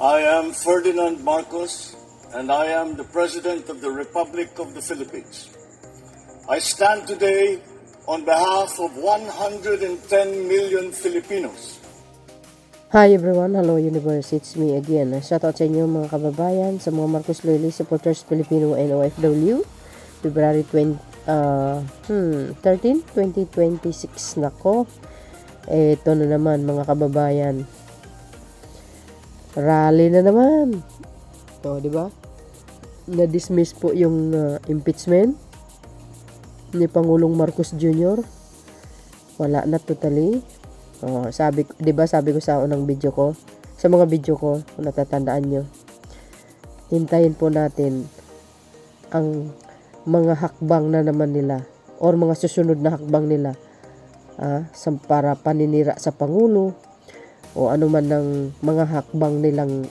I am Ferdinand Marcos, and I am the President of the Republic of the Philippines. I stand today on behalf of 110 million Filipinos. Hi everyone, hello universe, it's me again. Shoutout sa inyo mga kababayan, sa mga Marcos Loyalist supporters Filipino and OFW. February 13, 2026 nako. Ito na naman mga kababayan. Rally na naman. O, di ba? Na-dismiss po yung impeachment ni Pangulong Marcos Jr. Wala na totally. Sabi, 'di ba, sabi ko sa unang video ko, sa mga video ko, kung natatandaan nyo, hintayin po natin ang mga hakbang na naman nila or mga susunod na hakbang nila para paninira sa Pangulo o ano man ng mga hakbang nilang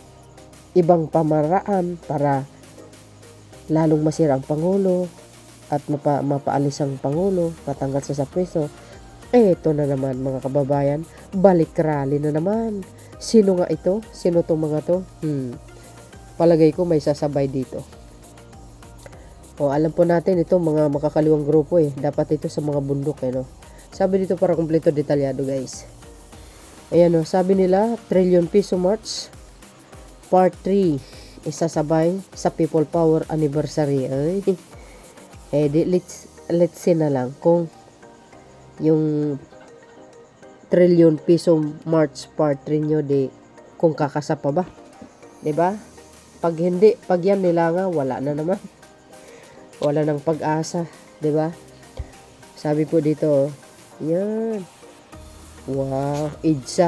ibang pamaraan para lalong masira ang Pangulo at mapaalis ang Pangulo, matanggal sa pwesto. Ito na naman mga kababayan, balik rally na naman. Sino nga ito? Sino tong mga to? Palagay ko may sasabay dito. Alam po natin ito mga makakaliwang grupo Dapat ito sa mga bundok no. Sabi dito para kumpleto detalyado guys. Ayan sabi nila trillion peso march part 3 isasabay sa People Power Anniversary. Let's see na lang kung yung trillion peso march part 3 nyo kung kakasapa ba, 'di ba? Pag hindi, pag yan nila wala na naman, wala nang pag-asa, 'di ba? Sabi po dito yan, wow, Itza.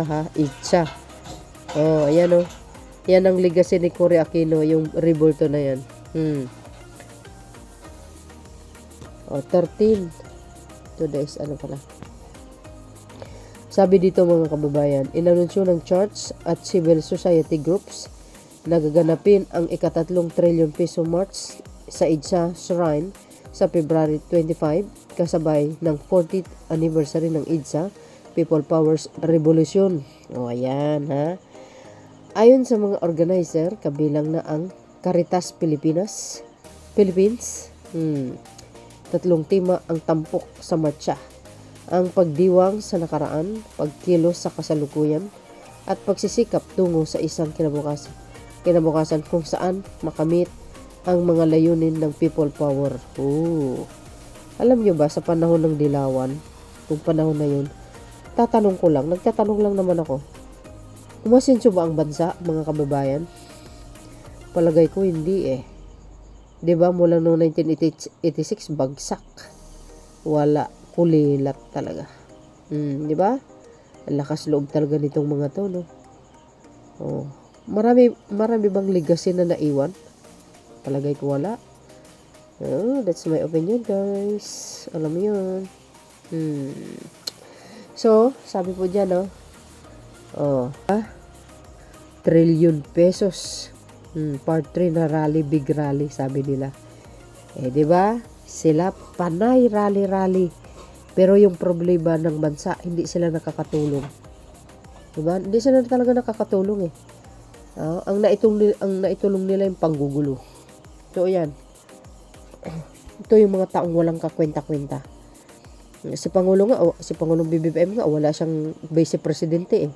Ayan yan ang legacy ni Cory Aquino, yung revolto na yan. 13 days, sabi dito mga kababayan, inanunsyo ng church at civil society groups na gaganapin ang ika-3 trillion peso march sa Itza Shrine sa February 25 kasabay ng 40th anniversary ng Itza People Powers Revolution. Ayan ayon sa mga organizer, kabilang na ang Caritas Philippines. 3 tema ang tampok sa marcha: ang pagdiwang sa nakaraan, pagkilos sa kasalukuyan, at pagsisikap tungo sa isang kinabukasan kung saan makamit ang mga layunin ng people power. Alam nyo ba, sa panahon ng dilawan, kung panahon na yun, nagtatanong lang naman ako, umasenso ba ang bansa, mga kababayan? Palagay ko hindi 'Di ba, mula noong 1986 bagsak. Wala, kulilat talaga. 'Di ba? Ang lakas loob talaga nitong mga to, no. Marami bang legacy na naiwan? Palagay ko wala. That's my opinion, guys. Alam mo 'yun. So, sabi po diyan, trillion pesos. Part 3 na rally, big rally, sabi nila. 'Di ba? Sila panay rally. Pero yung problema ng bansa, hindi sila nakakatulong. 'Di ba? Hindi sila talaga nakakatulong ang naitulong nila yung panggugulo. So, yan. Ito yung mga taong walang kakwenta-kwenta. Si Pangulong BBM nga, wala siyang vice presidente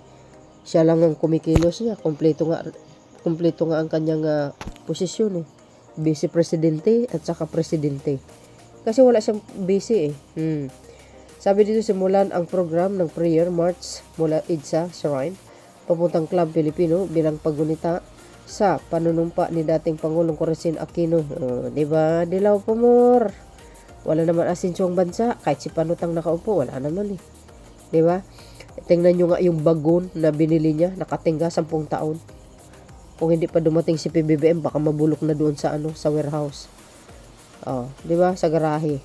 Siya lang ang kumikilos niya. Kompleto nga ang kanyang posisyon Vice Presidente at saka Presidente. Kasi wala siyang vice Sabi dito, simulan ang program ng prayer march mula Itza Shrine papuntang Club Filipino bilang paggunita sa panunumpa ni dating Pangulong Cory Aquino. Diba? Dilaw po more. Wala naman asenso ang bansa. Kahit si Panutang nakaupo, wala naman Diba? Tingnan nyo nga yung bagon na binili niya, nakatingga 10 taon. Kung hindi pa dumating si PBBM, baka mabulok na doon sa sa warehouse. 'Di ba? Sa garahe.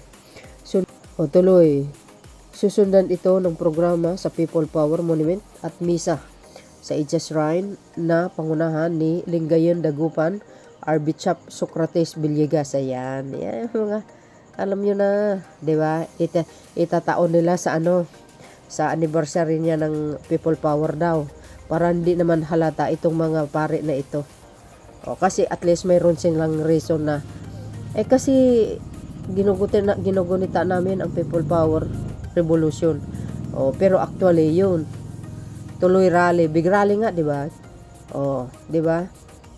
So, tuloy. Susundan ito ng programa sa People Power Monument at misa sa Itza Shrine na pangunahan ni Lingayen Dagupan, Archbishop Socrates Villegas. Ayan, mga alam nyo na, 'di ba? Itataon nila sa sa anniversary niya ng People Power daw. para hindi naman halata itong mga pare na ito. O, kasi at least mayroon silang reason na kasi ginugunita namin ang people power revolution. O, pero actually yun tuloy rally, big rally nga, di ba? O, di ba?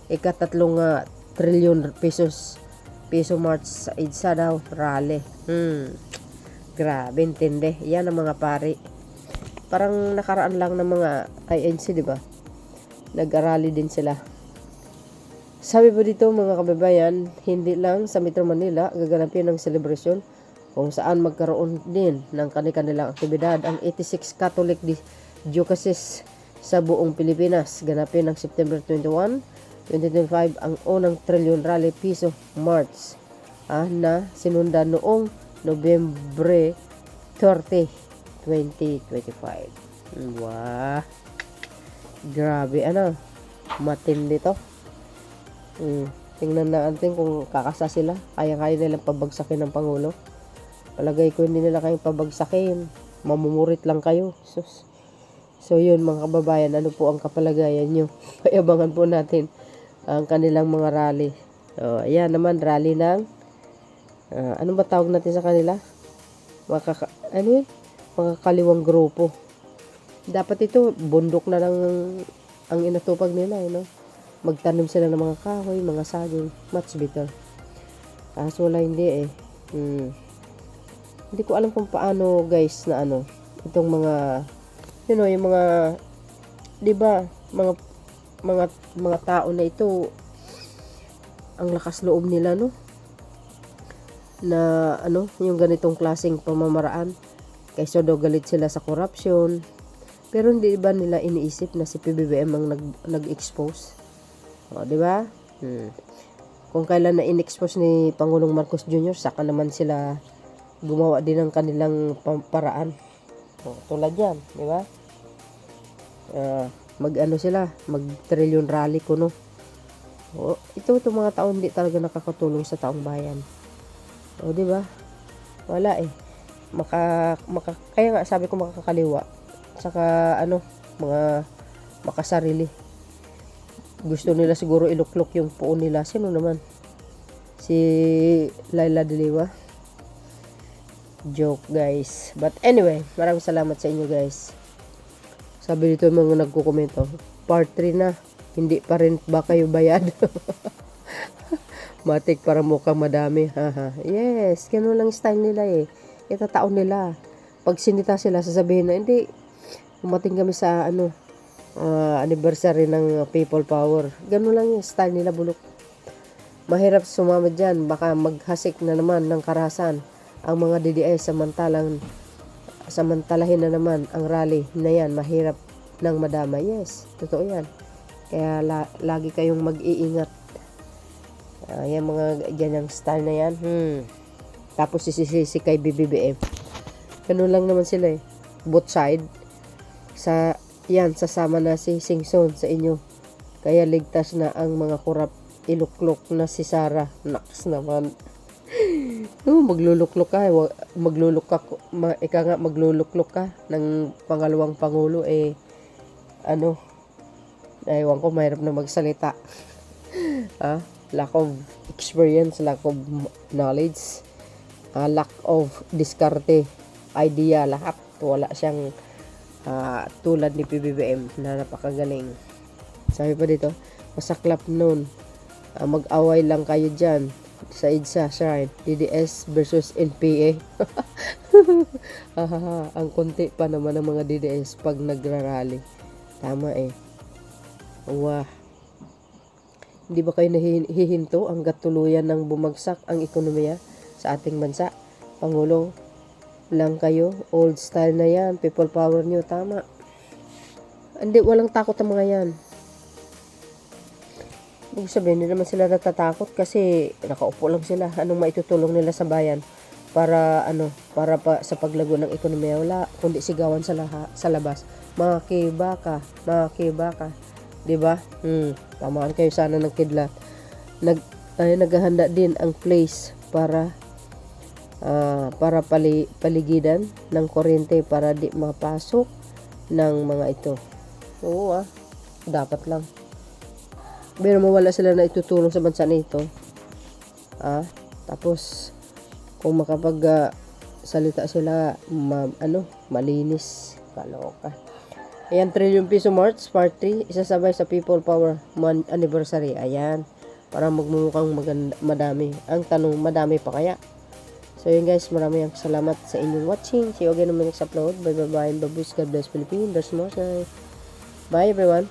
Ikatatlong trilyon peso march sa EDSA daw, rally. Grabe, intindi. Yan ang mga pari. Parang nakaraan lang ng mga INC, di ba? Nag-arali din sila. Sabi po dito mga kababayan, hindi lang sa Metro Manila gaganapin ang celebration kung saan magkaroon din ng kanilang aktibidad ang 86 Catholic Diocese sa buong Pilipinas. Ganapin ng September 21, 2025 ang unang trilyon rally piso march na sinundan noong Nobyembre 30, 2025. Wow! Grabe, matindi to. Tingnan natin kung kakasa sila. Kaya-kaya nilang pabagsakin ng Pangulo. Palagay ko hindi nila kayang pabagsakin. Mamumurit lang kayo. So yun mga kababayan, ano po ang kapalagayan nyo? Payabangan po natin ang kanilang mga rally. So, ayan naman, rally ng ano ba tawag natin sa kanila? Mga kaliwang grupo. Dapat ito, bundok na lang ang inatupag nila, magtanim sila ng mga kahoy, mga saging, much better. Kaso wala hindi hindi ko alam kung paano guys na itong mga yung mga 'di ba, mga tao na ito, ang lakas loob nila na yung ganitong klaseng pamamaraan. Kaysa daw galit sila sa corruption. Pero hindi ba nila iniisip na si PBBM ang nag-expose? O, di ba? Kung kailan na in-expose ni Pangulong Marcos Jr., saka naman sila gumawa din ng kanilang paraan. O, tulad yan, di ba? Mag-trillion rally ko, O, itong mga tao hindi talaga nakakatulong sa taong bayan. O, di ba? Wala kaya nga sabi ko makakaliwa. Saka mga makasarili. Gusto nila siguro iluklok yung puon nila. Sino naman? Si Laila de Lima. Joke guys. But anyway, maraming salamat sa inyo guys. Sabi dito yung mga nagkukomento, part 3 na, hindi pa rin ba kayo bayad? Matik para mukhang madami. Yes, ganun lang style nila Itataon nila. Pag sinita sila, sasabihin na, hindi, umating kami sa anniversary ng people power. Ganun lang yung style nila, bulok. Mahirap sumama dyan, baka maghasik na naman ng karahasan ang mga DDS, samantalahin na naman ang rally na yan, mahirap ng madama. Yes, totoo yan. Kaya lagi kayong mag-iingat. Yan mga ganyang style na yan. Tapos sisisi kay BBM. Ganun lang naman sila both side. Sasama na si Singson sa inyo. Kaya ligtas na ang mga kurap. Iluklok na si Sara. Naks naman. Magluluklok ka. Magluluklok ka ng pangalawang pangulo ewan ko, mahirap na magsalita. Lack of experience, lack of knowledge, lack of diskarte, idea, lahat. Wala siyang tulad ni PBBM na napakagaling. Sabi pa dito, masaklap nun. Mag-away lang kayo dyan sa EDSA Shrine, DDS versus NPA. Ang konti pa naman ng mga DDS pag nagrarally. Tama Wah. Hindi ba kayo nahihinto hanggat tuluyan ng bumagsak ang ekonomiya sa ating bansa? Pangulo lang kayo, old style na yan, people power nyo, tama. Hindi, walang takot ang mga yan. Ibig sabihin, hindi naman sila natatakot kasi nakaupo lang sila. Anong maitutulong nila sa bayan para pa sa paglago ng ekonomiya? Wala, kundi sigawan sa labas. Mga kibaka. 'Di ba? Tamaan kayo sana ng kidlat. Naghahanda din ang place para paligidan ng kuryente para di mapasok ng mga ito. Oo dapat lang. Pero mawala sila na itutulong sa bansa nito. Tapos, kung makapag salita sila, malinis. Kaloka. Ayan, trillion piso March, part 3, isasabay sa People Power Anniversary. Ayan, para magmumukhang madami. Ang tanong, madami pa kaya? So yun guys, maraming salamat sa inyong watching. See you again on my next upload. Bye bye bye. Babush, God bless Philippines. There's more. Bye everyone.